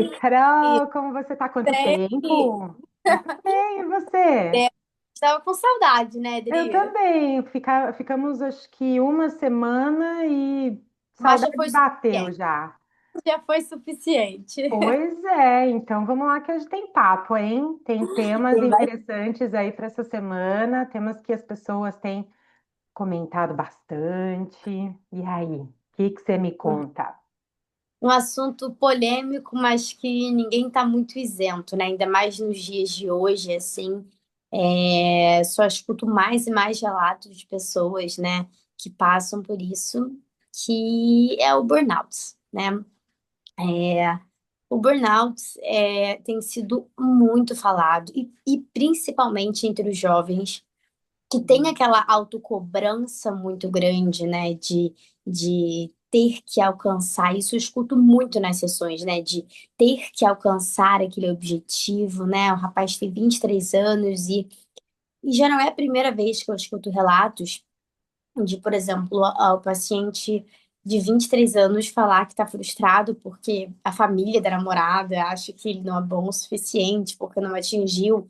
Oi, E Carol, como você tá? Quanto bem, tempo? Eu tô bem, e você? estava com saudade, né, Eu Adri? também. Ficamos acho que uma semana e Mas já saudade foi bateu suficiente. já. Já foi suficiente. Pois é, então vamos lá que hoje tem papo, hein? Tem temas Tem mais interessantes aí para essa semana, temas que as pessoas têm comentado bastante. E aí, o que que você me conta? um assunto polêmico, mas que ninguém está muito isento, né? Ainda mais nos dias de hoje, assim. Só escuto mais e mais relatos de pessoas, né, que passam por isso, que é o burnout, né? O burnout tem sido muito falado, e principalmente entre os jovens, que tem aquela autocobrança muito grande, né, de ter que alcançar. Isso eu escuto muito nas sessões, né, de ter que alcançar aquele objetivo, né? O rapaz tem 23 anos e já não é a primeira vez que eu escuto relatos de, por exemplo, o paciente de 23 anos falar que está frustrado porque a família da namorada acha que ele não é bom o suficiente, porque não atingiu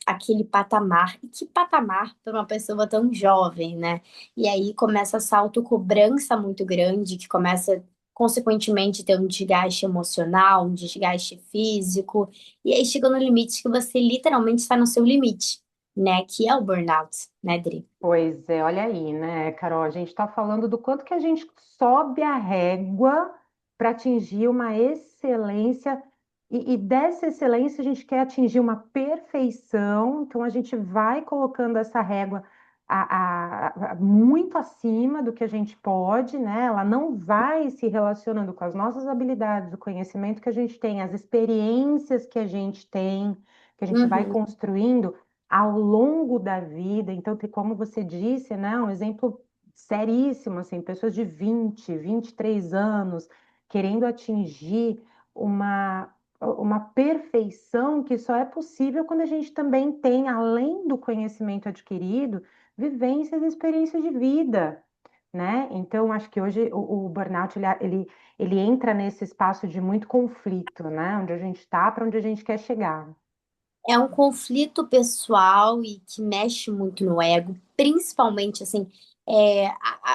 aquele patamar. E que patamar para uma pessoa tão jovem, né? E aí começa essa autocobrança muito grande, que começa, consequentemente, ter um desgaste emocional, um desgaste físico, e aí chega no limite que você literalmente está no seu limite, né? Que é o burnout, né, Dri? Pois é, olha aí, né, Carol? A gente está falando do quanto que a gente sobe a régua para atingir uma excelência, e dessa excelência a gente quer atingir uma perfeição, então a gente vai colocando essa régua muito acima do que a gente pode, né? Ela não vai se relacionando com as nossas habilidades, o conhecimento que a gente tem, as experiências que a gente tem, que a gente vai Uhum. construindo ao longo da vida. Então, tem, como você disse, né, um exemplo seríssimo, assim, pessoas de 23 anos querendo atingir uma perfeição que só é possível quando a gente também tem, além do conhecimento adquirido, vivências e experiências de vida. Né? Então, acho que hoje o burnout ele entra nesse espaço de muito conflito, né? Onde a gente está, para onde a gente quer chegar. É um conflito pessoal e que mexe muito no ego, principalmente assim,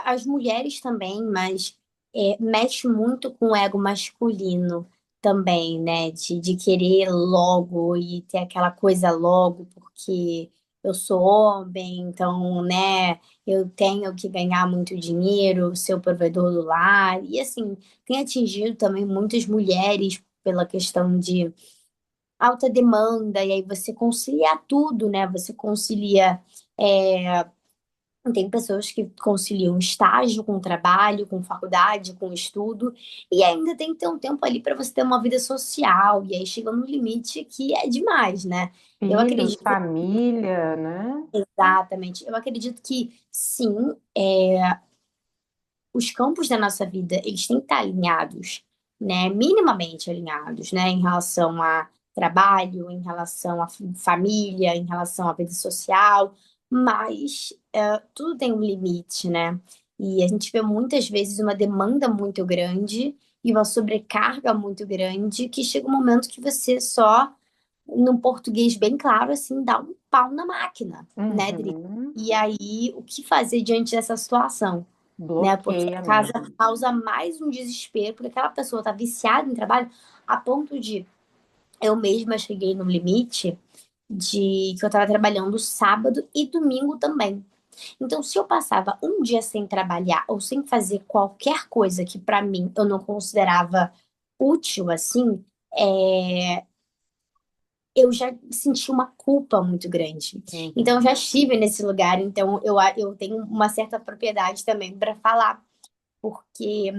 as mulheres também, mas mexe muito com o ego masculino também, né? De querer logo e ter aquela coisa logo, porque eu sou homem, então, né, eu tenho que ganhar muito dinheiro, ser o provedor do lar. E assim, tem atingido também muitas mulheres pela questão de alta demanda, e aí você concilia tudo, né? Você concilia. é, Tem pessoas que conciliam estágio com trabalho, com faculdade, com estudo, e ainda tem que ter um tempo ali para você ter uma vida social, e aí chega no limite que é demais, né? Eu Filhos, acredito, família, né? exatamente, eu acredito que sim, os campos da nossa vida, eles têm que estar alinhados, né? Minimamente alinhados, né? Em relação a trabalho, em relação a família, em relação à vida social, mas tudo tem um limite, né? E a gente vê muitas vezes uma demanda muito grande e uma sobrecarga muito grande que chega um momento que você só, num português bem claro, assim, dá um pau na máquina, né, Dri? Uhum. E aí, o que fazer diante dessa situação? Né? Porque Bloqueia a casa mesmo. causa mais um desespero, porque aquela pessoa está viciada em trabalho a ponto de eu mesma cheguei no limite de que eu estava trabalhando sábado e domingo também. Então, se eu passava um dia sem trabalhar ou sem fazer qualquer coisa que para mim eu não considerava útil assim, é, eu já senti uma culpa muito grande. Então, eu Uhum. já estive nesse lugar, então eu tenho uma certa propriedade também para falar, porque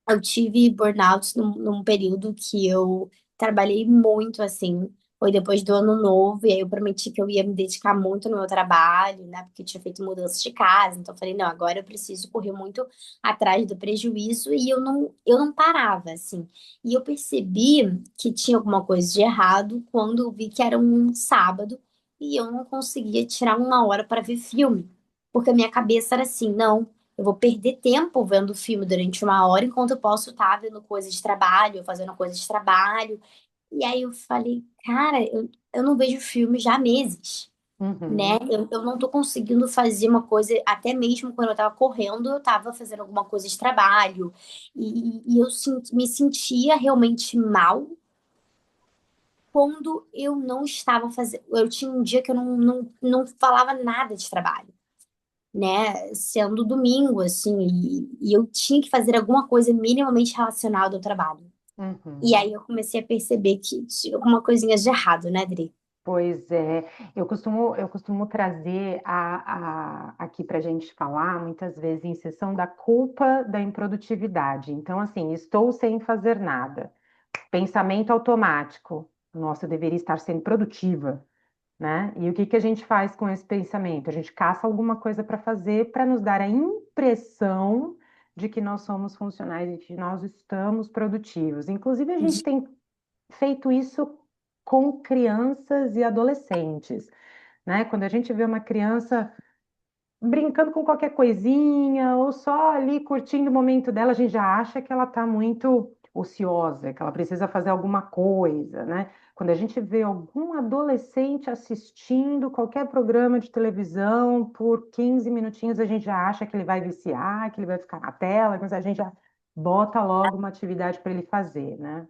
eu tive burnout num período que eu trabalhei muito, assim. Foi depois do ano novo, e aí eu prometi que eu ia me dedicar muito no meu trabalho, né? Porque eu tinha feito mudança de casa. Então eu falei, não, agora eu preciso correr muito atrás do prejuízo. E eu não parava, assim. E eu percebi que tinha alguma coisa de errado quando eu vi que era um sábado e eu não conseguia tirar uma hora para ver filme. Porque a minha cabeça era assim, não. Eu vou perder tempo vendo filme durante 1 hora, enquanto eu posso estar vendo coisa de trabalho, fazendo coisa de trabalho. E aí eu falei, cara, eu não vejo filme já há meses, né? Uhum. Eu não tô conseguindo fazer uma coisa, até mesmo quando eu tava correndo, eu tava fazendo alguma coisa de trabalho. E eu me sentia realmente mal quando eu não estava fazendo. Eu tinha um dia que eu não falava nada de trabalho, né? Sendo domingo, assim, e eu tinha que fazer alguma coisa minimamente relacionada ao trabalho. E Uhum. aí eu comecei a perceber que tinha alguma coisinha de errado, né, Dri? Pois é, eu costumo trazer aqui para a gente falar, muitas vezes, em sessão da culpa da improdutividade. Então, assim, estou sem fazer nada. Pensamento automático. Nossa, eu deveria estar sendo produtiva, né? E o que que a gente faz com esse pensamento? A gente caça alguma coisa para fazer para nos dar a impressão de que nós somos funcionais e que nós estamos produtivos. Inclusive, a gente tem feito isso com crianças e adolescentes, né? Quando a gente vê uma criança brincando com qualquer coisinha ou só ali curtindo o momento dela, a gente já acha que ela está muito ociosa, que ela precisa fazer alguma coisa, né? Quando a gente vê algum adolescente assistindo qualquer programa de televisão por 15 minutinhos, a gente já acha que ele vai viciar, que ele vai ficar na tela, mas a gente já bota logo uma atividade para ele fazer, né?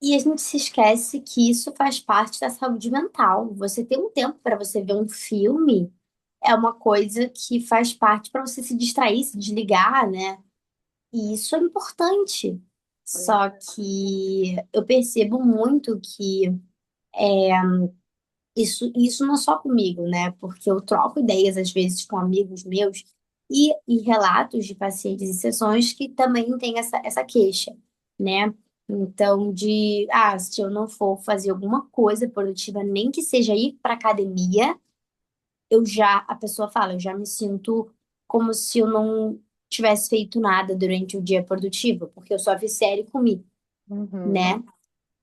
E a gente se esquece que isso faz parte da saúde mental. Você ter um tempo para você ver um filme é uma coisa que faz parte para você se distrair, se desligar, né? E isso é importante. Só que eu percebo muito que isso não é só comigo, né? Porque eu troco ideias às vezes com amigos meus e relatos de pacientes em sessões que também têm essa queixa, né? Então, se eu não for fazer alguma coisa produtiva, nem que seja ir para academia, a pessoa fala, eu já me sinto como se eu não tivesse feito nada durante o dia produtivo, porque eu só vi série e comi, Uhum. né?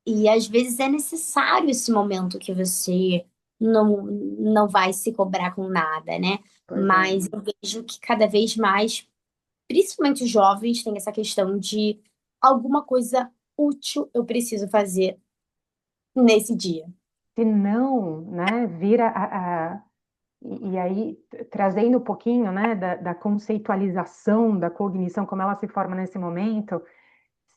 E às vezes é necessário esse momento que você não vai se cobrar com nada, né? Pois é. Mas eu vejo que cada vez mais, principalmente os jovens, têm essa questão de alguma coisa útil eu preciso fazer nesse dia. Se não, né, vira e aí trazendo um pouquinho, né, da conceitualização da cognição, como ela se forma nesse momento,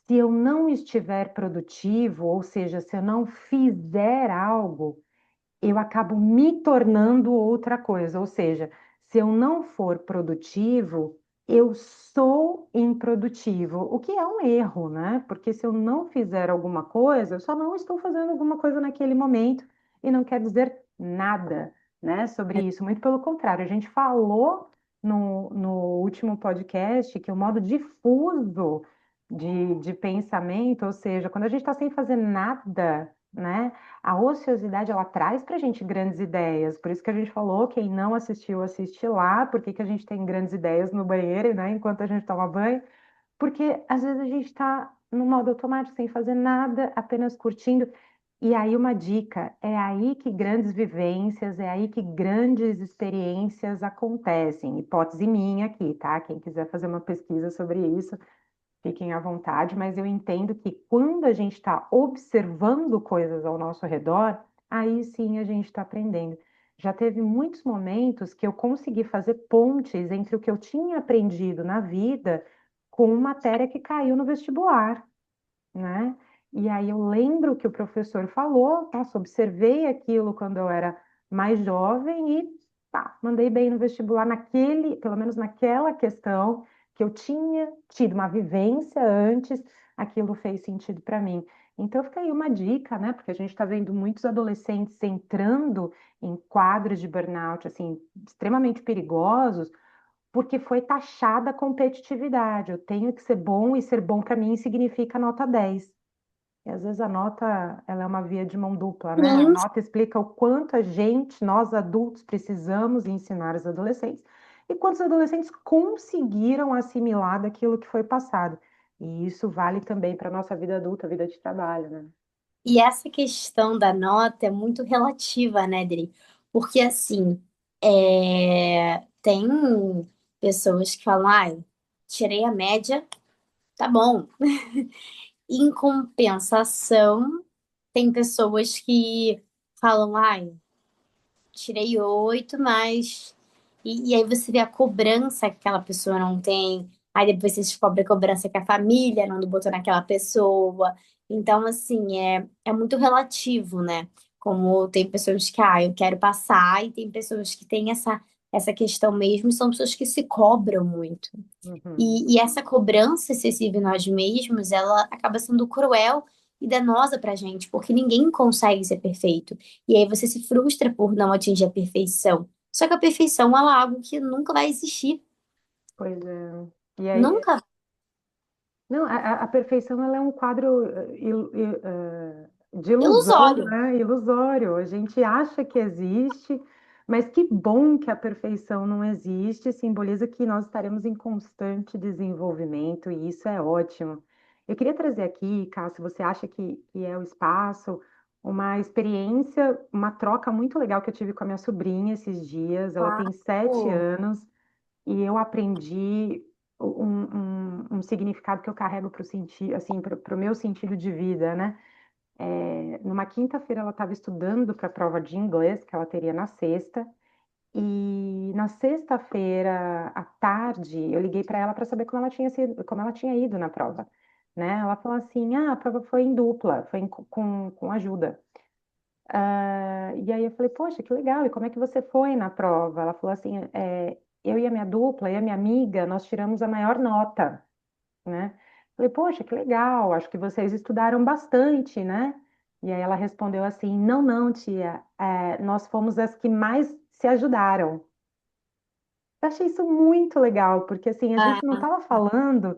se eu não estiver produtivo, ou seja, se eu não fizer algo, eu acabo me tornando outra coisa. Ou seja, se eu não for produtivo, eu sou improdutivo, o que é um erro, né? Porque se eu não fizer alguma coisa, eu só não estou fazendo alguma coisa naquele momento e não quer dizer nada, né, sobre isso. Muito pelo contrário, a gente falou no último podcast que o modo difuso de pensamento, ou seja, quando a gente está sem fazer nada, né? A ociosidade, ela traz para a gente grandes ideias, por isso que a gente falou, quem não assistiu, assiste lá, porque que a gente tem grandes ideias no banheiro, né, enquanto a gente toma banho, porque às vezes a gente está no modo automático, sem fazer nada, apenas curtindo, e aí uma dica, é aí que grandes vivências, é aí que grandes experiências acontecem, hipótese minha aqui, tá? Quem quiser fazer uma pesquisa sobre isso, fiquem à vontade, mas eu entendo que quando a gente está observando coisas ao nosso redor, aí sim a gente está aprendendo. Já teve muitos momentos que eu consegui fazer pontes entre o que eu tinha aprendido na vida com matéria que caiu no vestibular, né? E aí eu lembro que o professor falou, nossa, observei aquilo quando eu era mais jovem e pá, mandei bem no vestibular naquele, pelo menos naquela questão que eu tinha tido uma vivência antes, aquilo fez sentido para mim. Então fica aí uma dica, né? Porque a gente está vendo muitos adolescentes entrando em quadros de burnout assim extremamente perigosos porque foi taxada a competitividade. Eu tenho que ser bom e ser bom para mim significa nota 10. E às vezes a nota, ela é uma via de mão dupla, né? A Sim, nota explica o quanto a gente, nós adultos, precisamos ensinar os adolescentes e quantos adolescentes conseguiram assimilar daquilo que foi passado. E isso vale também para a nossa vida adulta, vida de trabalho, né? e essa questão da nota é muito relativa, né, Dri? Porque assim, tem pessoas que falam, ai, tirei a média, tá bom. Em compensação, tem pessoas que falam, ai, tirei 8, mas. E aí você vê a cobrança que aquela pessoa não tem. Aí depois você descobre a cobrança que a família não botou naquela pessoa. Então, assim, é muito relativo, né? Como tem pessoas que, eu quero passar, e tem pessoas que têm essa questão mesmo, e são pessoas que se cobram muito. Uhum. E essa cobrança excessiva em nós mesmos, ela acaba sendo cruel e danosa pra gente, porque ninguém consegue ser perfeito. E aí você se frustra por não atingir a perfeição. Só que a perfeição ela é algo que nunca vai existir. Pois é. E aí, Nunca. não, a perfeição ela é um quadro de ilusão, Ilusório. né? Ilusório. A gente acha que existe, mas que bom que a perfeição não existe, simboliza que nós estaremos em constante desenvolvimento, e isso é ótimo. Eu queria trazer aqui, Cássio, você acha que é o espaço, uma experiência, uma troca muito legal que eu tive com a minha sobrinha esses dias. Ela tem 7 anos. E eu aprendi um significado que eu carrego para o sentido, assim, para o meu sentido de vida, né? Numa quinta-feira ela estava estudando para a prova de inglês que ela teria na sexta, e na sexta-feira à tarde eu liguei para ela para saber como ela tinha ido na prova, né? Ela falou assim: a prova foi em dupla, foi com ajuda. E aí eu falei, poxa, que legal, e como é que você foi na prova? Ela falou assim, eu e a minha dupla, eu e a minha amiga, nós tiramos a maior nota, né? Falei, poxa, que legal, acho que vocês estudaram bastante, né? E aí ela respondeu assim, não, não, tia, nós fomos as que mais se ajudaram. Eu achei isso muito legal, porque assim, a gente não Ah, estava falando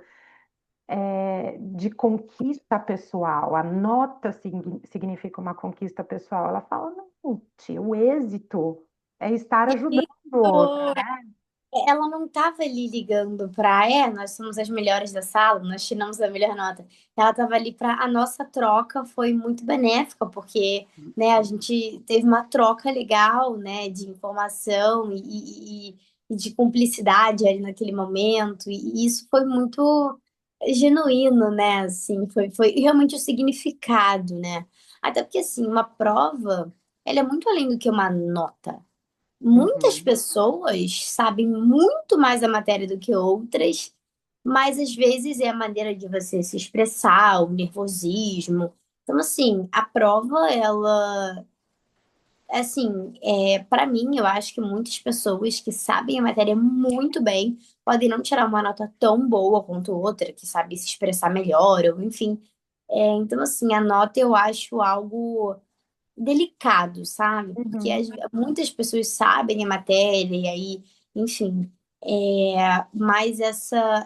de conquista pessoal. A nota significa uma conquista pessoal. Ela fala, não, tia, o êxito é estar ajudando o outro. isso. Ela não estava ali ligando para, nós somos as melhores da sala, nós tiramos a melhor nota. Ela estava ali para a nossa troca foi muito benéfica, porque, né, a gente teve uma troca legal, né, de informação e de cumplicidade ali naquele momento, e isso foi muito genuíno, né, assim, foi realmente o significado, né? Até porque, assim, uma prova, ela é muito além do que uma nota. Muitas Uhum, pessoas sabem muito mais a matéria do que outras, mas às vezes é a maneira de você se expressar, o nervosismo. Então, assim, a prova, ela, assim, para mim, eu acho que muitas pessoas que sabem a matéria muito bem podem não tirar uma nota tão boa quanto outra, que sabe se expressar melhor, ou enfim. Então, assim, a nota eu acho algo delicado, sabe? Porque uhum. muitas pessoas sabem a matéria e aí, enfim, mas essa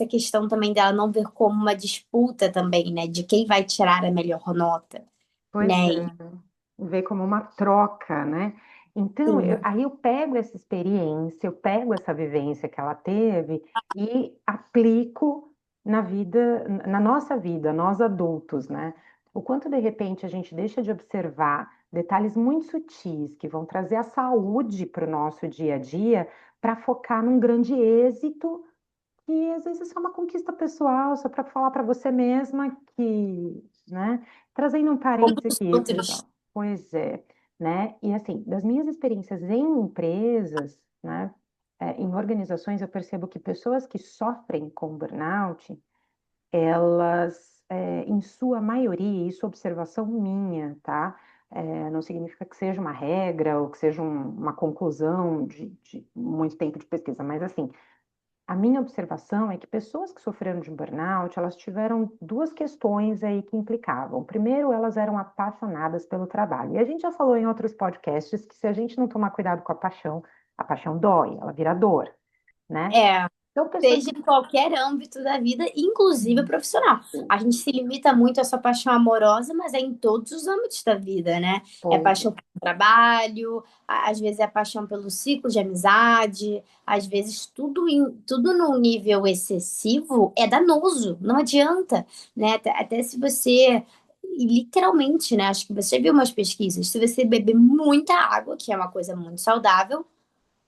questão também dela não ver como uma disputa também, né? De quem vai tirar a melhor nota, Pois né? é, ver como uma troca, né? Então, Sim, aí eu pego essa experiência, eu pego essa vivência que ela teve e aplico na vida, na nossa vida, nós adultos, né? O quanto de repente a gente deixa de observar detalhes muito sutis que vão trazer a saúde para o nosso dia a dia, para focar num grande êxito que às vezes é só uma conquista pessoal, só para falar para você mesma que, né? Trazendo um como parênteses os aqui, outros. pessoal. Pois é, né? E assim, das minhas experiências em empresas, né? Em organizações, eu percebo que pessoas que sofrem com burnout, elas, em sua maioria, isso é observação minha, tá? Não significa que seja uma regra ou que seja uma conclusão de muito tempo de pesquisa, mas assim, a minha observação é que pessoas que sofreram de burnout, elas tiveram duas questões aí que implicavam. Primeiro, elas eram apaixonadas pelo trabalho. E a gente já falou em outros podcasts que se a gente não tomar cuidado com a paixão dói, ela vira dor, né? É, Então, pessoas seja que... em qualquer âmbito da vida, inclusive profissional. A gente se limita muito à sua paixão amorosa, mas é em todos os âmbitos da vida, né? É Pois paixão pelo trabalho, às vezes é paixão pelo ciclo de amizade, às vezes tudo num nível excessivo é danoso, não adianta, né? Até se você, e literalmente, né? Acho que você viu umas pesquisas, se você beber muita água, que é uma coisa muito saudável,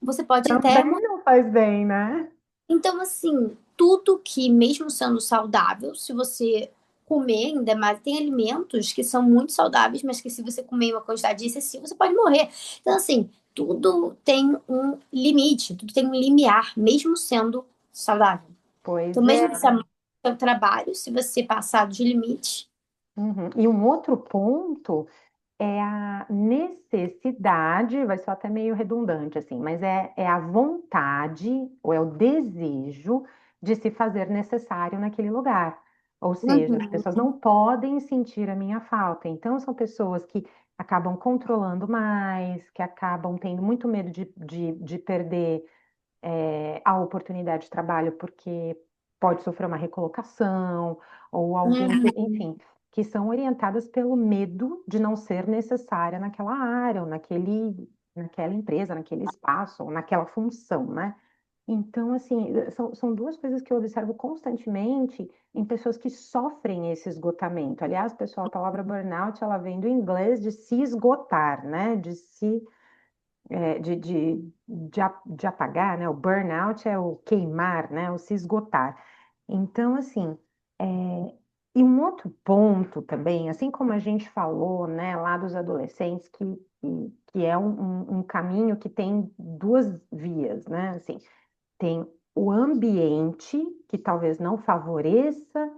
você pode até também morrer. Faz bem, né? Então, assim, tudo que, mesmo sendo saudável, se você comer, ainda mais, tem alimentos que são muito saudáveis, mas que se você comer em uma quantidade excessiva, você pode morrer. Então, assim, tudo tem um limite, tudo tem um limiar, mesmo sendo saudável. Então, Pois é. mesmo que você amar o seu trabalho, se você passar dos limites. Uhum. E um outro ponto é a necessidade, vai ser até meio redundante assim, mas é a vontade ou é o desejo de se fazer necessário naquele lugar. Ou seja, as pessoas Uhum. não podem sentir a minha falta. Então, são pessoas que acabam controlando mais, que acabam tendo muito medo de perder a oportunidade de trabalho porque pode sofrer uma recolocação ou alguém que, Uhum. enfim, que são orientadas pelo medo de não ser necessária naquela área ou naquela empresa, naquele espaço ou naquela função, né? Então, assim, são duas coisas que eu observo constantemente em pessoas que sofrem esse esgotamento. Aliás, pessoal, a palavra burnout, ela vem do inglês de se esgotar, né? De apagar, né? O burnout é o queimar, né? O se esgotar. Então, assim, e um outro ponto também, assim como a gente falou, né, lá dos adolescentes, que é um caminho que tem duas vias, né? Assim, tem o ambiente, que talvez não favoreça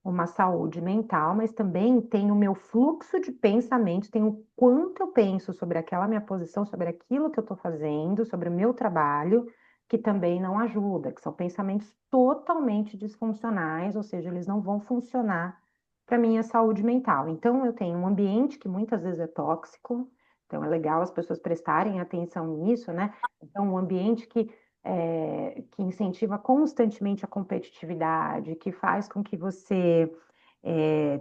uma saúde mental, mas também tem o meu fluxo de pensamento, tem o quanto eu penso sobre aquela minha posição, sobre aquilo que eu estou fazendo, sobre o meu trabalho, que também não ajuda, que são pensamentos totalmente disfuncionais, ou seja, eles não vão funcionar para minha saúde mental. Então, eu tenho um ambiente que muitas vezes é tóxico, então é legal as pessoas prestarem atenção nisso, né? Então, um ambiente que incentiva constantemente a competitividade, que faz com que você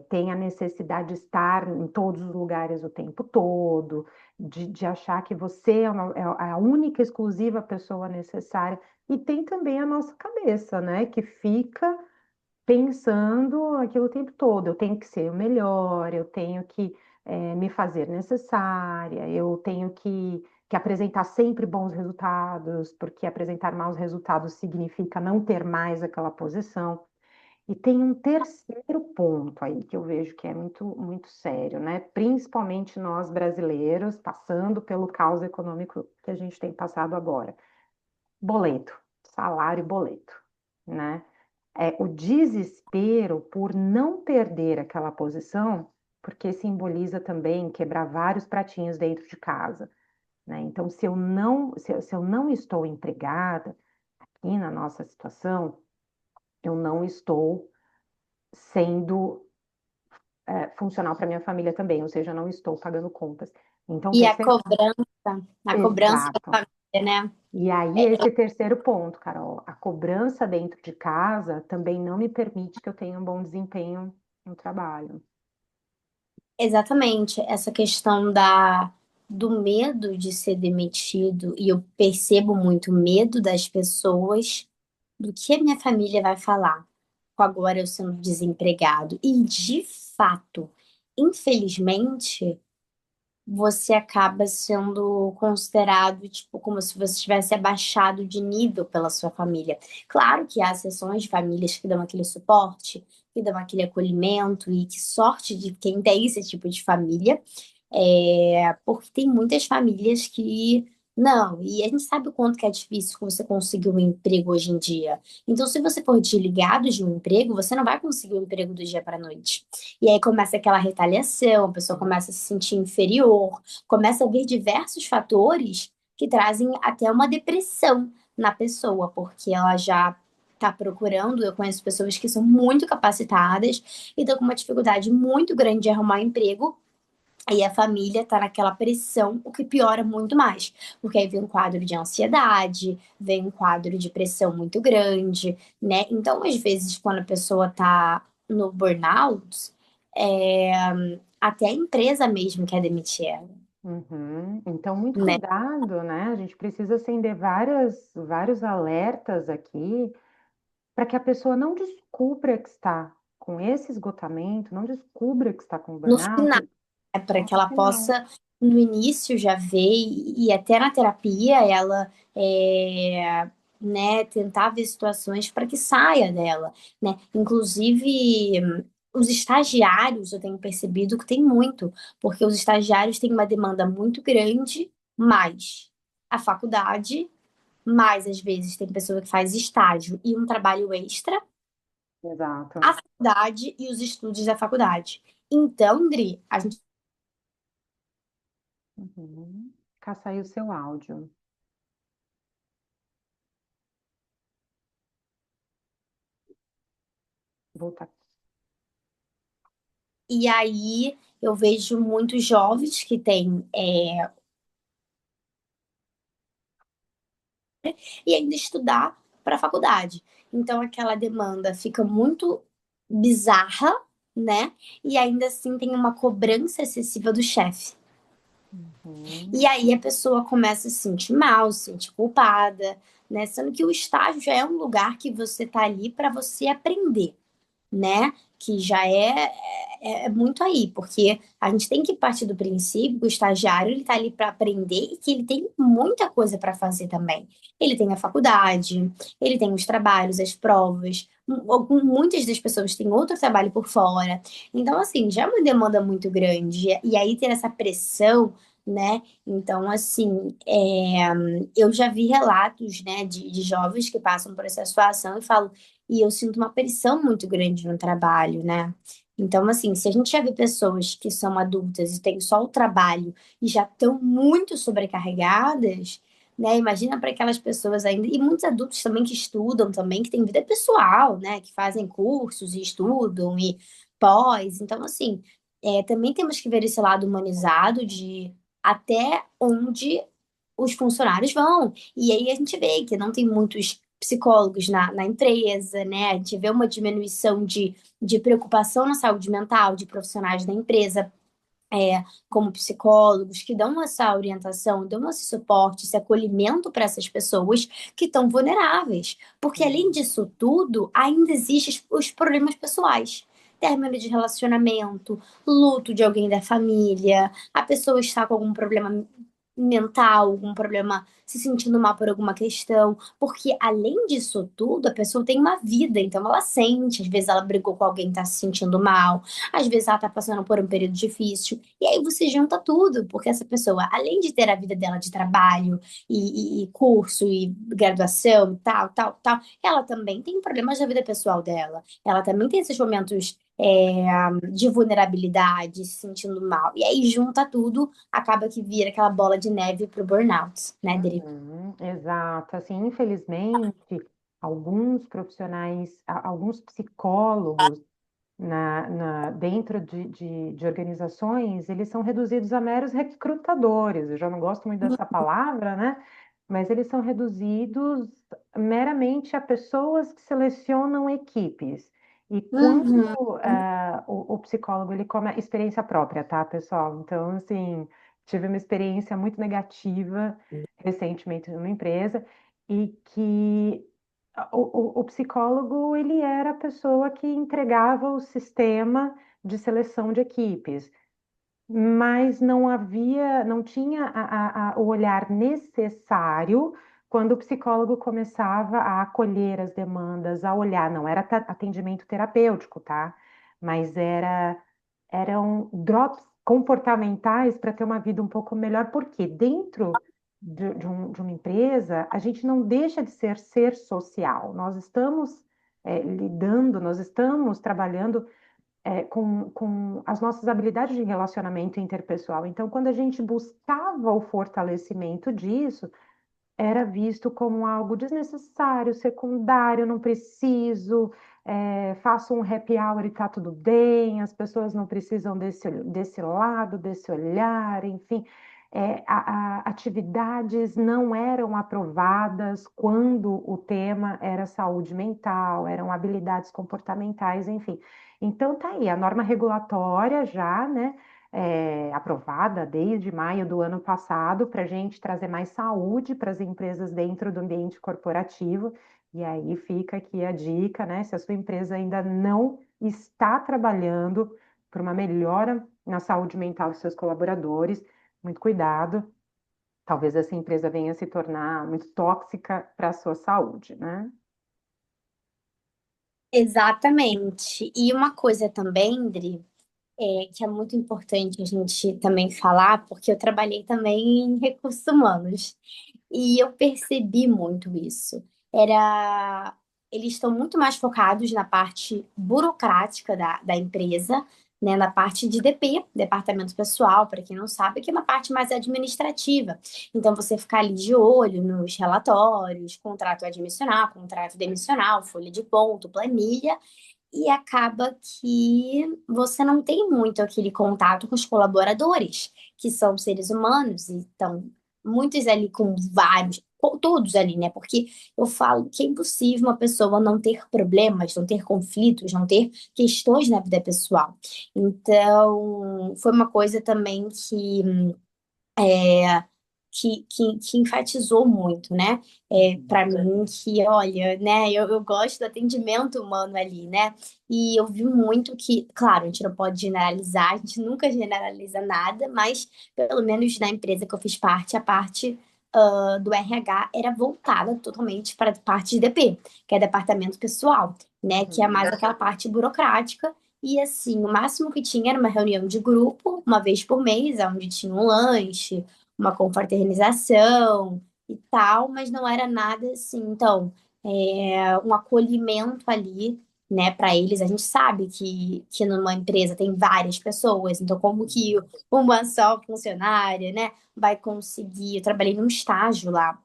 tenha a necessidade de estar em todos os lugares o tempo todo, de achar que você é a única, exclusiva pessoa necessária. E tem também a nossa cabeça, né, que fica pensando aquilo o tempo todo. Eu tenho que ser o melhor, eu tenho que me fazer necessária, eu tenho que apresentar sempre bons resultados, porque apresentar maus resultados significa não ter mais aquela posição. E tem um terceiro ponto aí que eu vejo que é muito, muito sério, né? Principalmente nós brasileiros, passando pelo caos econômico que a gente tem passado agora. Boleto, salário e boleto, né? O desespero por não perder aquela posição, porque simboliza também quebrar vários pratinhos dentro de casa, né? Então, se eu não estou empregada aqui na nossa situação, eu não estou sendo funcional para minha família também, ou seja, eu não estou pagando contas. Então, E terceiro, a cobrança da exato. família, né? E aí, esse terceiro ponto, Carol, a cobrança dentro de casa também não me permite que eu tenha um bom desempenho no trabalho. Exatamente, essa questão do medo de ser demitido, e eu percebo muito medo das pessoas do que a minha família vai falar com agora eu sendo desempregado. E de fato, infelizmente, você acaba sendo considerado, tipo, como se você tivesse abaixado de nível pela sua família. Claro que há seções de famílias que dão aquele suporte, que dão aquele acolhimento, e que sorte de quem tem esse tipo de família, porque tem muitas famílias que não, e a gente sabe o quanto que é difícil você conseguir um emprego hoje em dia. Então, se você for desligado de um emprego, você não vai conseguir um emprego do dia para a noite. E aí começa aquela retaliação, a pessoa começa a se sentir inferior, começa a vir diversos fatores que trazem até uma depressão na pessoa, porque ela já está procurando. Eu conheço pessoas que são muito capacitadas e estão com uma dificuldade muito grande de arrumar emprego. Aí a família tá naquela pressão, o que piora muito mais, porque aí vem um quadro de ansiedade, vem um quadro de pressão muito grande, né? Então, às vezes, quando a pessoa tá no burnout, é, até a empresa mesmo quer demitir ela, Uhum. Então, muito né? cuidado, né? A gente precisa acender vários alertas aqui para que a pessoa não descubra que está com esse esgotamento, não descubra que está com No final, burnout é para só que no ela final. possa, no início, já ver, e até na terapia, ela né? Tentar ver situações para que saia dela, né? Inclusive, os estagiários, eu tenho percebido que tem muito, porque os estagiários têm uma demanda muito grande, mais a faculdade, mais às vezes tem pessoa que faz estágio e um trabalho extra, Exato. a faculdade e os estudos da faculdade. Então, Dri, a gente Uhum. Cá saiu o seu áudio. Voltar. e aí eu vejo muitos jovens que têm e ainda estudar para a faculdade. Então aquela demanda fica muito bizarra, né? E ainda assim tem uma cobrança excessiva do chefe. E Uhum. aí a pessoa começa a se sentir mal, se sentir culpada, né? Sendo que o estágio já é um lugar que você tá ali para você aprender, né? Que já é muito aí, porque a gente tem que partir do princípio que o estagiário ele está ali para aprender e que ele tem muita coisa para fazer também. Ele tem a faculdade, ele tem os trabalhos, as provas. Muitas das pessoas têm outro trabalho por fora. Então, assim, já é uma demanda muito grande. E aí ter essa pressão, né? Então, assim, eu já vi relatos, né, de jovens que passam por essa situação e falam e eu sinto uma pressão muito grande no trabalho, né? Então, assim, se a gente já vê pessoas que são adultas e têm só o trabalho e já estão muito sobrecarregadas, né? Imagina para aquelas pessoas ainda, e muitos adultos também que estudam também, que têm vida pessoal, né? Que fazem cursos e estudam e pós. Então, assim, também temos que ver esse lado humanizado de até onde os funcionários vão. E aí a gente vê que não tem muitos psicólogos na empresa, né? A gente vê uma diminuição de preocupação na saúde mental de profissionais da empresa, como psicólogos, que dão essa orientação, dão esse suporte, esse acolhimento para essas pessoas que estão vulneráveis. Porque além Uhum. disso tudo, ainda existem os problemas pessoais. Término de relacionamento, luto de alguém da família, a pessoa está com algum problema mental, algum problema se sentindo mal por alguma questão, porque além disso tudo, a pessoa tem uma vida, então ela sente, às vezes ela brigou com alguém, tá se sentindo mal, às vezes ela tá passando por um período difícil, e aí você junta tudo, porque essa pessoa, além de ter a vida dela de trabalho e curso e graduação e tal, tal, tal, ela também tem problemas da vida pessoal dela, ela também tem esses momentos de vulnerabilidade, se sentindo mal, e aí junta tudo acaba que vira aquela bola de neve pro burnout, né, Dri? Uhum, exato. Assim, infelizmente, alguns profissionais, alguns psicólogos dentro de organizações, eles são reduzidos a meros recrutadores. Eu já não gosto muito dessa palavra, né? Mas eles são reduzidos meramente a pessoas que selecionam equipes. E Uhum, quando o psicólogo ele come experiência própria, tá, pessoal? Então, assim, tive uma experiência muito negativa recentemente numa empresa e que o psicólogo ele era a pessoa que entregava o sistema de seleção de equipes, mas não havia, não tinha o olhar necessário quando o psicólogo começava a acolher as demandas, a olhar, não era atendimento terapêutico, tá? Mas eram drops comportamentais para ter uma vida um pouco melhor, porque dentro de uma empresa, a gente não deixa de ser social. Nós estamos lidando, nós estamos trabalhando com as nossas habilidades de relacionamento interpessoal. Então, quando a gente buscava o fortalecimento disso, era visto como algo desnecessário, secundário, não preciso, faço um happy hour e tá tudo bem, as pessoas não precisam desse lado, desse olhar, enfim. Atividades não eram aprovadas quando o tema era saúde mental, eram habilidades comportamentais, enfim. Então, tá aí, a norma regulatória já, né? Aprovada desde maio do ano passado para a gente trazer mais saúde para as empresas dentro do ambiente corporativo. E aí fica aqui a dica, né? Se a sua empresa ainda não está trabalhando por uma melhora na saúde mental dos seus colaboradores, muito cuidado, talvez essa empresa venha a se tornar muito tóxica para a sua saúde, né? Exatamente. E uma coisa também, Dri, que é muito importante a gente também falar, porque eu trabalhei também em recursos humanos e eu percebi muito isso. Era, eles estão muito mais focados na parte burocrática da empresa, né, na parte de DP, departamento pessoal, para quem não sabe, que é uma parte mais administrativa. Então, você ficar ali de olho nos relatórios, contrato admissional, contrato demissional, folha de ponto, planilha, e acaba que você não tem muito aquele contato com os colaboradores, que são seres humanos, então muitos ali com vários, todos ali, né? Porque eu falo que é impossível uma pessoa não ter problemas, não ter conflitos, não ter questões na vida pessoal. Então, foi uma coisa também que enfatizou muito, né? Uhum. Para mim, que olha, né? Eu gosto do atendimento humano ali, né? E eu vi muito que, claro, a gente não pode generalizar, a gente nunca generaliza nada, mas pelo menos na empresa que eu fiz parte, a parte do RH era voltada totalmente para a parte de DP, que é departamento pessoal, né? Que é mais Uhum. aquela parte burocrática. E assim, o máximo que tinha era uma reunião de grupo, uma vez por mês, onde tinha um lanche, uma confraternização e tal, mas não era nada assim. Então, um acolhimento ali, né, para eles. A gente sabe que numa empresa tem várias pessoas, então, como que uma só funcionária, né, vai conseguir? Eu trabalhei num estágio lá.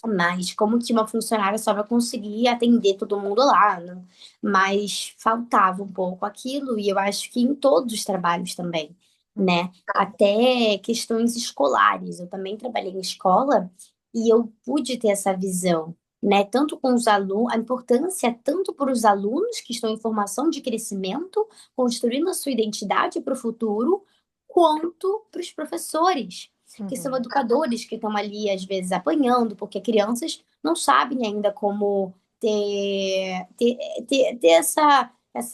Mas como que uma funcionária só vai conseguir atender todo mundo lá, né? Mas faltava um pouco aquilo, e eu acho que em todos os trabalhos também, Uhum. né? Até questões escolares. Eu também trabalhei em escola e eu pude ter essa visão, né? Tanto com os alunos, a importância tanto para os alunos que estão em formação de crescimento, construindo a sua identidade para o futuro, quanto para os professores que são Uhum. educadores que estão ali, às vezes, apanhando, porque crianças não sabem ainda como ter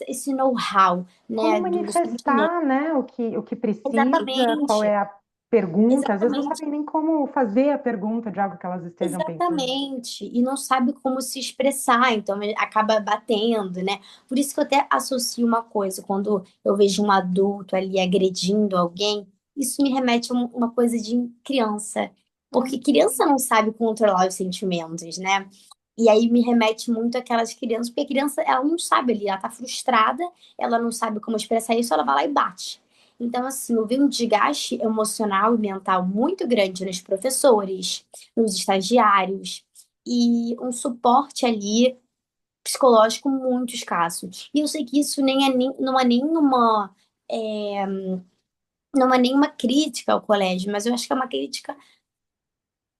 esse know-how, Como né, do sentimento. manifestar, né, o que precisa, qual Exatamente, é a pergunta, às vezes não exatamente, sabem nem como fazer a pergunta de algo que elas estejam pensando. exatamente. E não sabe como se expressar, então ele acaba batendo, né? Por isso que eu até associo uma coisa, quando eu vejo um adulto ali agredindo alguém, isso me remete a uma coisa de criança. Porque Uhum. criança não sabe controlar os sentimentos, né? E aí me remete muito àquelas crianças, porque a criança, ela não sabe ali, ela tá frustrada, ela não sabe como expressar isso, ela vai lá e bate. Então, assim, eu vi um desgaste emocional e mental muito grande nos professores, nos estagiários, e um suporte ali psicológico muito escasso. E eu sei que isso não é nenhuma, é, não é nenhuma crítica ao colégio, mas eu acho que é uma crítica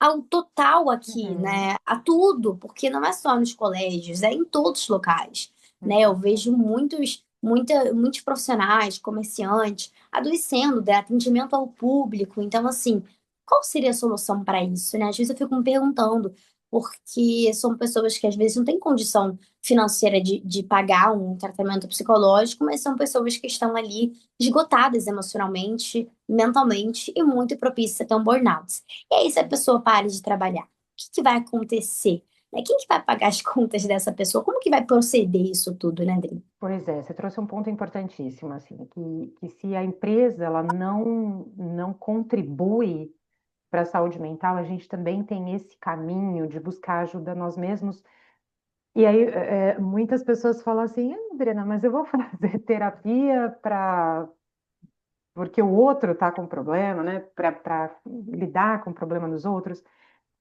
ao total aqui, Uhum. né? A tudo, porque não é só nos colégios, é em todos os locais, né? Eu Uhum. vejo muitos profissionais, comerciantes, adoecendo de atendimento ao público. Então, assim, qual seria a solução para isso, né? Às vezes eu fico me perguntando, porque são pessoas que às vezes não têm condição financeira de pagar um tratamento psicológico, mas são pessoas que estão ali esgotadas emocionalmente, mentalmente e muito propícias a ter um burnout. E aí, se a pessoa para de trabalhar, o que vai acontecer? Né? Quem que vai pagar as contas dessa pessoa? Como que vai proceder isso tudo, né, Adri? Pois é, você trouxe um ponto importantíssimo, assim, que se a empresa ela não contribui para a saúde mental, a gente também tem esse caminho de buscar ajuda nós mesmos. E aí, muitas pessoas falam assim, ah, Adriana, mas eu vou fazer terapia para porque o outro está com problema, né? Para lidar com o problema dos outros.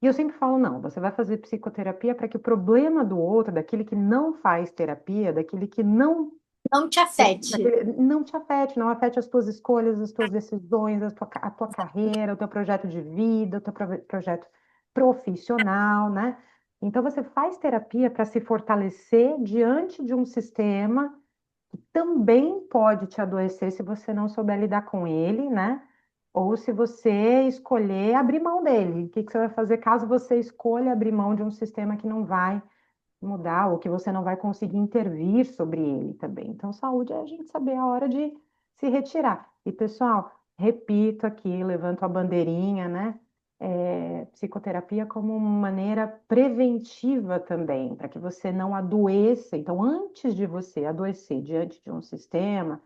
E eu sempre falo, não, você vai fazer psicoterapia para que o problema do outro, daquele que não faz terapia, daquele que não Não te afete. não te afete, não afete as tuas escolhas, as tuas decisões, a tua carreira, o teu projeto de vida, o teu projeto profissional, né? Então você faz terapia para se fortalecer diante de um sistema que também pode te adoecer se você não souber lidar com ele, né? Ou se você escolher abrir mão dele. O que que você vai fazer caso você escolha abrir mão de um sistema que não vai mudar ou que você não vai conseguir intervir sobre ele também. Então, saúde é a gente saber a hora de se retirar. E, pessoal, repito aqui, levanto a bandeirinha, né? psicoterapia como uma maneira preventiva também, para que você não adoeça. Então, antes de você adoecer diante de um sistema,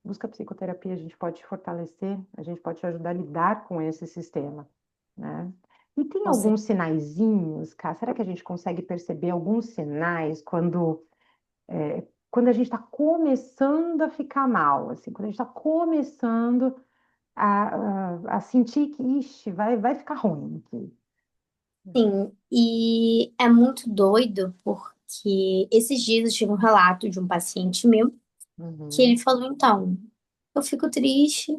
busca psicoterapia, a gente pode te fortalecer, a gente pode te ajudar a lidar com esse sistema, né? E tem Com certeza. alguns sinaizinhos, cara? Será que a gente consegue perceber alguns sinais quando a gente está começando a ficar mal, assim, quando a gente está começando a sentir que, ixi, vai ficar ruim aqui. Sim, e é muito doido porque esses dias eu tive um relato de um paciente meu que ele Uhum, falou, então, eu fico triste,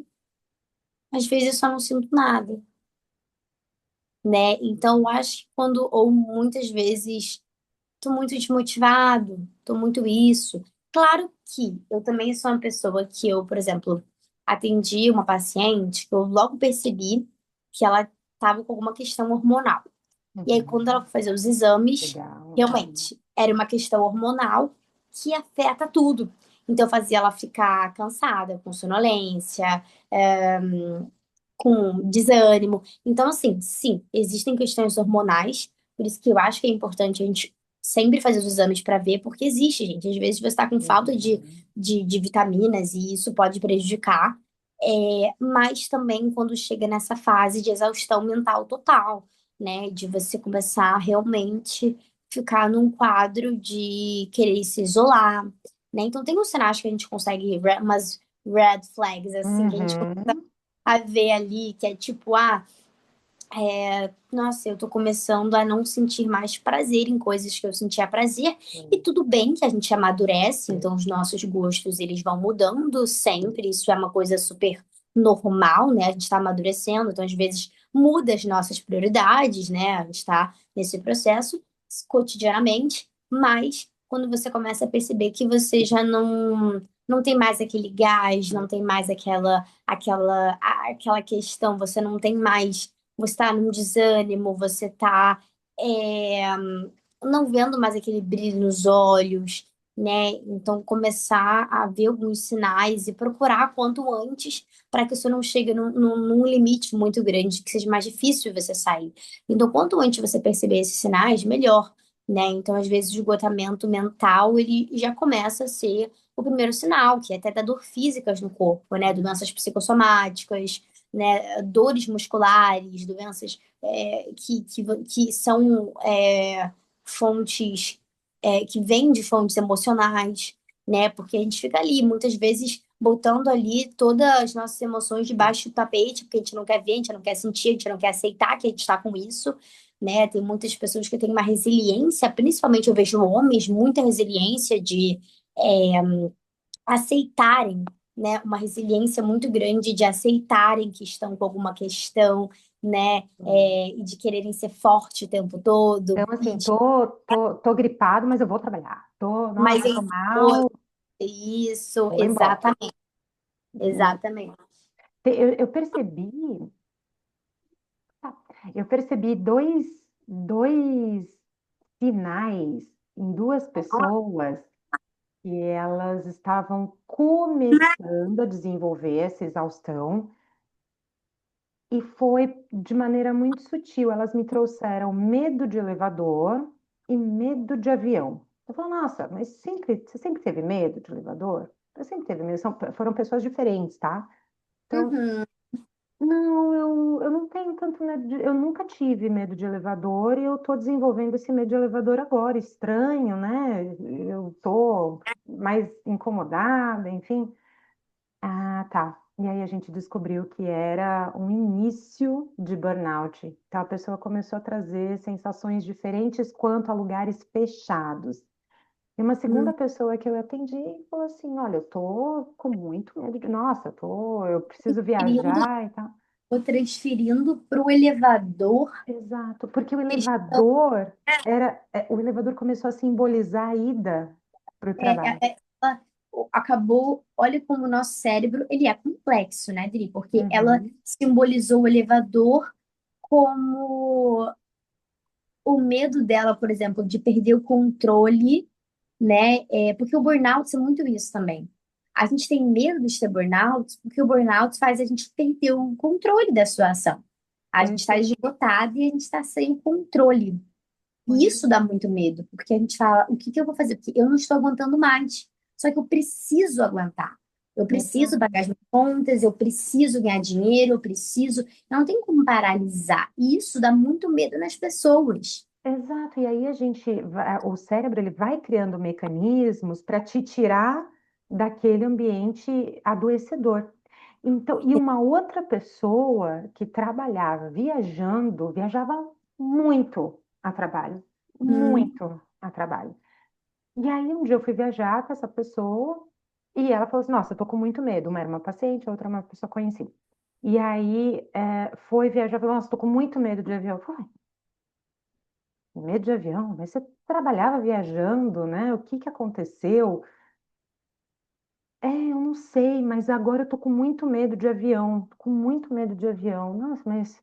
às vezes eu só não sinto nada, né? Então, eu acho que quando, ou muitas vezes, tô muito desmotivado, tô muito isso. Claro que eu também sou uma pessoa que eu, por exemplo, atendi uma paciente que eu logo percebi que ela estava com alguma questão hormonal. E aí, quando ela uhum. foi fazer os exames, Legal. realmente era uma questão hormonal que afeta tudo. Então, fazia ela ficar cansada, com sonolência, com desânimo. Então, assim, sim, existem questões hormonais, por isso que eu acho que é importante a gente sempre fazer os exames para ver, porque existe, gente. Às vezes você está com falta Uhum. de vitaminas e isso pode prejudicar. Mas também quando chega nessa fase de exaustão mental total, né? De você começar a realmente ficar num quadro de querer se isolar, né? Então tem uns sinais que a gente consegue, umas red flags, assim, que a gente Uhum. a ver ali, que é tipo, nossa, eu tô começando a não sentir mais prazer em coisas que eu sentia prazer, e Uhum. tudo bem que a gente amadurece, então os nossos gostos, eles vão mudando sempre, isso é uma coisa super normal, né? A gente tá amadurecendo, então às vezes muda as nossas prioridades, né? A gente tá nesse processo cotidianamente, mas quando você começa a perceber que você já não tem mais aquele gás, não tem mais aquela questão, você não tem mais, você está num desânimo, você está não vendo mais aquele brilho nos olhos, né? Então, começar a ver alguns sinais e procurar quanto antes para que isso não chegue num limite muito grande, que seja mais difícil você sair. Então, quanto antes você perceber esses sinais, melhor, né? Então, às vezes, o esgotamento mental, ele já começa a ser o primeiro sinal, que é até da dor físicas no corpo, né? Doenças psicossomáticas, né? Dores musculares, doenças que são fontes que vêm de fontes emocionais, né? Porque a gente fica ali, muitas vezes, botando ali todas as nossas emoções debaixo do tapete, porque a gente não quer ver, a gente não quer sentir, a gente não quer aceitar que a gente está com isso, né? Tem muitas pessoas que têm uma resiliência, principalmente eu vejo homens, muita resiliência de aceitarem, né? Uma resiliência muito grande de aceitarem que estão com alguma questão, né? E de quererem ser forte o tempo todo, Então, e assim, de tô gripado, mas eu vou trabalhar. mas Nossa, é tô mal, isso, eu vou embora. exatamente, exatamente. Eu percebi, eu percebi dois sinais em duas pessoas que elas estavam começando a desenvolver essa exaustão e foi de maneira muito sutil. Elas me trouxeram medo de elevador e medo de avião. Eu falo, nossa, mas você sempre teve medo de elevador? Eu sempre teve medo. Foram pessoas diferentes, tá? Então, Uhum. não, eu não tenho tanto medo eu nunca tive medo de elevador e eu tô desenvolvendo esse medo de elevador agora. Estranho, né? Eu tô mais incomodada, enfim. Ah, tá. E aí a gente descobriu que era um início de burnout. Então a pessoa começou a trazer sensações diferentes quanto a lugares fechados. E uma segunda Hum. pessoa que eu atendi falou assim: Olha, eu tô com muito medo de. Nossa, eu preciso Transferindo, viajar e tal. tô transferindo para o elevador. Exato, porque o Eles elevador o elevador começou a simbolizar a ida para o trabalho. ela acabou, olha como o nosso cérebro, ele é complexo, né, Dri? Porque ela Uhum, simbolizou o elevador como o medo dela, por exemplo, de perder o controle, né? Porque o burnout é muito isso também. A gente tem medo de ter burnout porque o burnout faz a gente perder o controle da situação. A gente está esgotado e a gente está sem controle. E Pois isso dá muito medo, porque a gente fala, o que que eu vou fazer? Porque eu não estou aguentando mais. Só que eu preciso aguentar. Eu preciso exato. pagar as minhas contas, eu preciso ganhar dinheiro, eu preciso. Não tem como paralisar. E isso dá muito medo nas pessoas. Exato, e aí o cérebro ele vai criando mecanismos para te tirar daquele ambiente adoecedor. Então, e uma outra pessoa que trabalhava viajando, viajava muito a trabalho, Hum, muito a trabalho. E aí um dia eu fui viajar com essa pessoa e ela falou assim, nossa, eu tô com muito medo. Uma era uma paciente, a outra uma pessoa conhecida. E aí foi viajar, falou, nossa, tô com muito medo de avião. Eu falei, medo de avião? Mas você trabalhava viajando, né? O que que aconteceu? Eu não sei, mas agora eu tô com muito medo de avião, tô com muito medo de avião. Nossa, mas.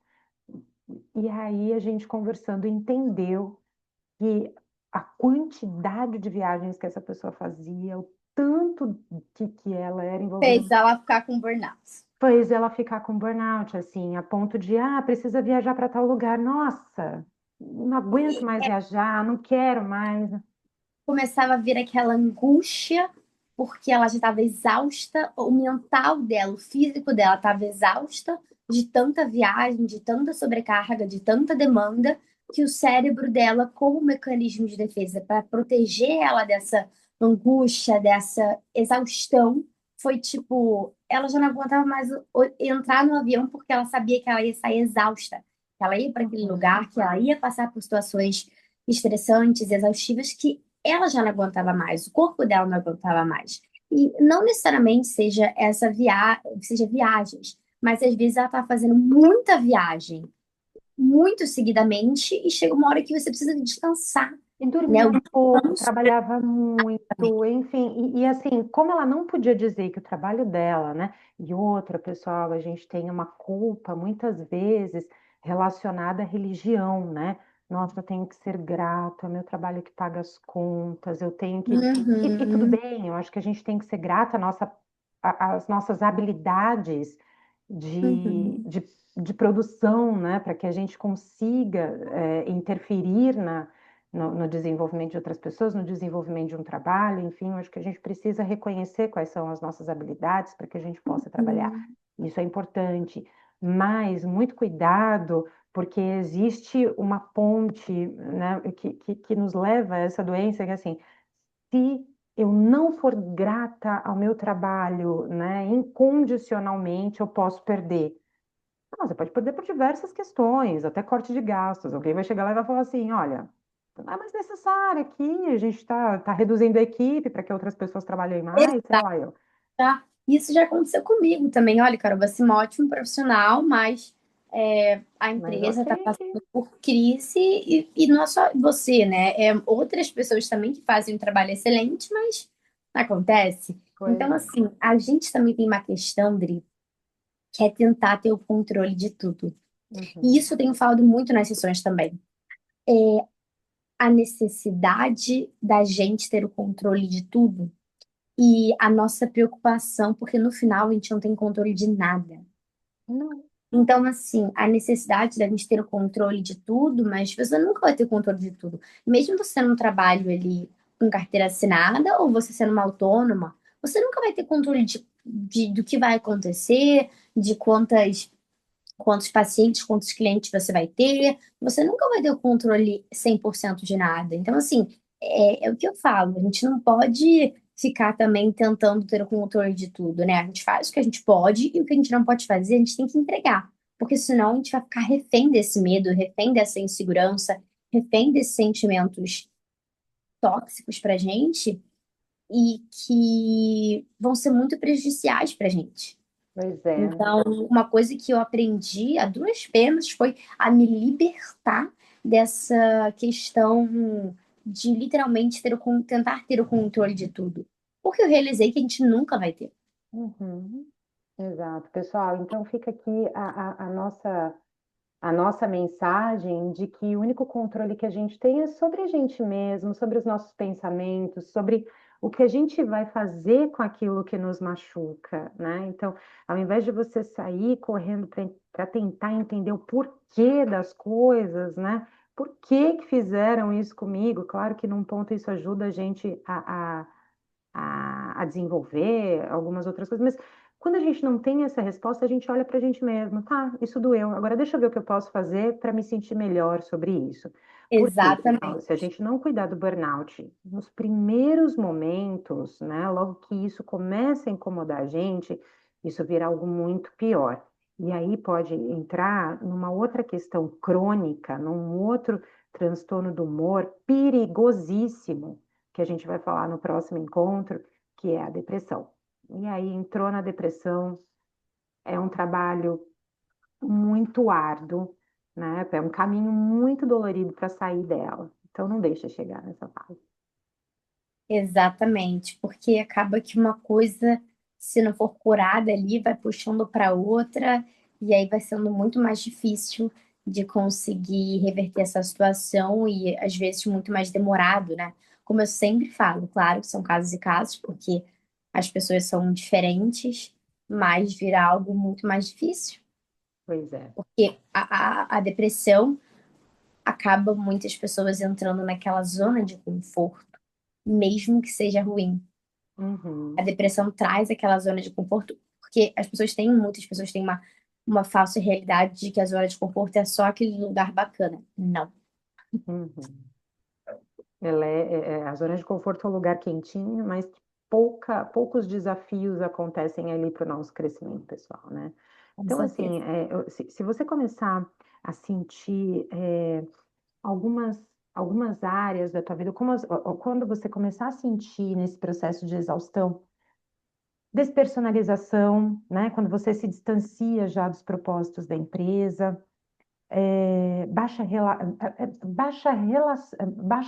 E aí a gente conversando entendeu que a quantidade de viagens que essa pessoa fazia, o tanto que ela era envolvida, fez ela ficar com burnout. fez ela ficar com burnout, assim, a ponto de, precisa viajar para tal lugar. Nossa, não aguento mais viajar, não quero mais. Começava a vir aquela angústia, porque ela já estava exausta, o mental dela, o físico dela estava exausta de tanta viagem, de tanta sobrecarga, de tanta demanda, que o cérebro dela, como mecanismo de defesa para proteger ela dessa angústia, dessa exaustão, foi tipo, ela já não aguentava mais entrar no avião porque ela sabia que ela ia sair exausta, que ela ia para aquele Uhum. lugar, que ela ia passar por situações estressantes, exaustivas, que ela já não aguentava mais, o corpo dela não aguentava mais. E não necessariamente seja viagens, mas às vezes ela tá fazendo muita viagem, muito seguidamente, e chega uma hora que você precisa descansar, E né? dormia O pouco, descanso. trabalhava muito, enfim. E assim, como ela não podia dizer que o trabalho dela, né? E outra, pessoal, a gente tem uma culpa muitas vezes relacionada à religião, né? Nossa, eu tenho que ser grata, é meu trabalho que paga as contas, eu tenho que. E tudo Uhum, bem, eu acho que a gente tem que ser grata às nossas habilidades de, uhum, de, de produção, né? Para que a gente consiga interferir no desenvolvimento de outras pessoas, no desenvolvimento de um trabalho, enfim, eu acho que a gente precisa reconhecer quais são as nossas habilidades para que a gente possa trabalhar. uhum. Isso é importante, mas muito cuidado, porque existe uma ponte, né, que nos leva a essa doença, que é assim, se eu não for grata ao meu trabalho, né, incondicionalmente, eu posso perder. Não, você pode perder por diversas questões, até corte de gastos. Alguém vai chegar lá e vai falar assim: olha, não é mais necessário aqui, a gente está reduzindo a equipe para que outras pessoas trabalhem mais, sei lá, eu. Tá? Isso já aconteceu comigo também. Olha, cara, você é um ótimo profissional, mas a Mas eu empresa está tenho passando que. por crise e não é só você, né? Outras pessoas também que fazem um trabalho excelente, mas acontece. Pois Então, é. assim, a gente também tem uma questão, Dri, que é tentar ter o controle de tudo. E Uhum. isso eu tenho falado muito nas sessões também. A necessidade da gente ter o controle de tudo e a nossa preocupação, porque no final a gente não tem controle de nada. Não. Então, assim, a necessidade da gente ter o controle de tudo, mas você nunca vai ter controle de tudo. Mesmo você num trabalho ali com carteira assinada ou você sendo uma autônoma, você nunca vai ter controle do que vai acontecer, de quantos pacientes, quantos clientes você vai ter. Você nunca vai ter o controle 100% de nada. Então, assim, é o que eu falo. A gente não pode ficar também tentando ter o controle de tudo, né? A gente faz o que a gente pode e o que a gente não pode fazer, a gente tem que entregar. Porque senão a gente vai ficar refém desse medo, refém dessa insegurança, refém desses sentimentos tóxicos pra gente e que vão ser muito prejudiciais pra gente. Pois é. Então, uma coisa que eu aprendi a duras penas foi a me libertar dessa questão de literalmente tentar ter o controle de tudo. Porque eu realizei que a gente nunca vai ter. Uhum. Exato, pessoal. Então fica aqui a nossa mensagem de que o único controle que a gente tem é sobre a gente mesmo, sobre os nossos pensamentos, sobre o que a gente vai fazer com aquilo que nos machuca, né? Então, ao invés de você sair correndo para tentar entender o porquê das coisas, né? Por que que fizeram isso comigo? Claro que num ponto isso ajuda a gente a desenvolver algumas outras coisas, mas quando a gente não tem essa resposta, a gente olha para a gente mesmo, tá, isso doeu, agora deixa eu ver o que eu posso fazer para me sentir melhor sobre isso. Por quê, pessoal? Se a Exatamente. gente não cuidar do burnout nos primeiros momentos, né, logo que isso começa a incomodar a gente, isso vira algo muito pior. E aí pode entrar numa outra questão crônica, num outro transtorno do humor perigosíssimo, que a gente vai falar no próximo encontro, que é a depressão. E aí entrou na depressão, é um trabalho muito árduo, né? É um caminho muito dolorido para sair dela. Então não deixa chegar nessa fase. Exatamente, porque acaba que uma coisa, se não for curada ali, vai puxando para outra, e aí vai sendo muito mais difícil de conseguir reverter essa situação e às vezes muito mais demorado, né? Como eu sempre falo, claro que são casos e casos, porque as pessoas são diferentes, mas vira algo muito mais difícil, Pois é. porque a depressão acaba muitas pessoas entrando naquela zona de conforto, mesmo que seja ruim. A Uhum, depressão traz aquela zona de conforto, porque muitas pessoas têm uma falsa realidade de que a zona de conforto é só aquele lugar bacana. Não. uhum. A zona de conforto é um lugar quentinho, mas que poucos desafios acontecem ali para o nosso crescimento pessoal, né? Com Então, certeza. assim, se você começar a sentir algumas, algumas áreas da tua vida, quando você começar a sentir nesse processo de exaustão, despersonalização, né? Quando você se distancia já dos propósitos da empresa, baixo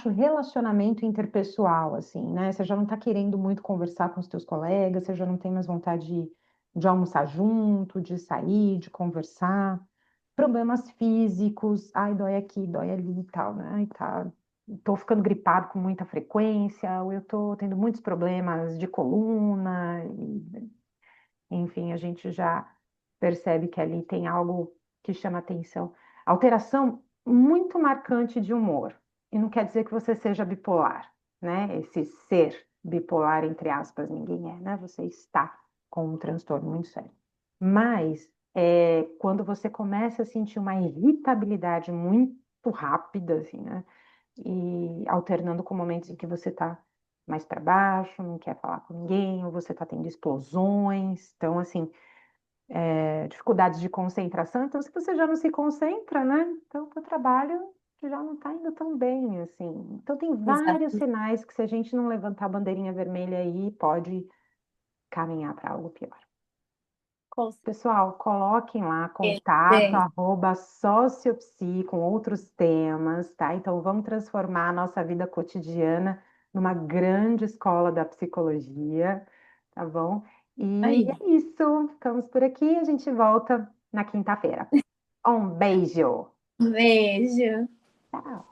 relacionamento interpessoal, assim, né? Você já não está querendo muito conversar com os teus colegas, você já não tem mais vontade de almoçar junto, de sair, de conversar. Problemas físicos, ai, dói aqui, dói ali e tal, né? Ai, tá. Tô ficando gripado com muita frequência, ou eu tô tendo muitos problemas de coluna, enfim, a gente já percebe que ali tem algo que chama atenção. Alteração muito marcante de humor. E não quer dizer que você seja bipolar, né? Esse ser bipolar, entre aspas, ninguém é, né? Você está com um transtorno muito sério. Mas quando você começa a sentir uma irritabilidade muito rápida, assim, né? E alternando com momentos em que você está mais para baixo, não quer falar com ninguém, ou você está tendo explosões. Então, assim, dificuldades de concentração. Então, se você já não se concentra, né? Então, o trabalho já não está indo tão bem, assim. Então, tem vários Exato. sinais que, se a gente não levantar a bandeirinha vermelha aí, pode caminhar para algo pior. Com Pessoal, coloquem lá contato certeza. arroba sociopsi com outros temas, tá? Então vamos transformar a nossa vida cotidiana numa grande escola da psicologia, tá bom? E Aí. é isso, ficamos por aqui, a gente volta na quinta-feira. Um beijo! Um beijo. Tchau!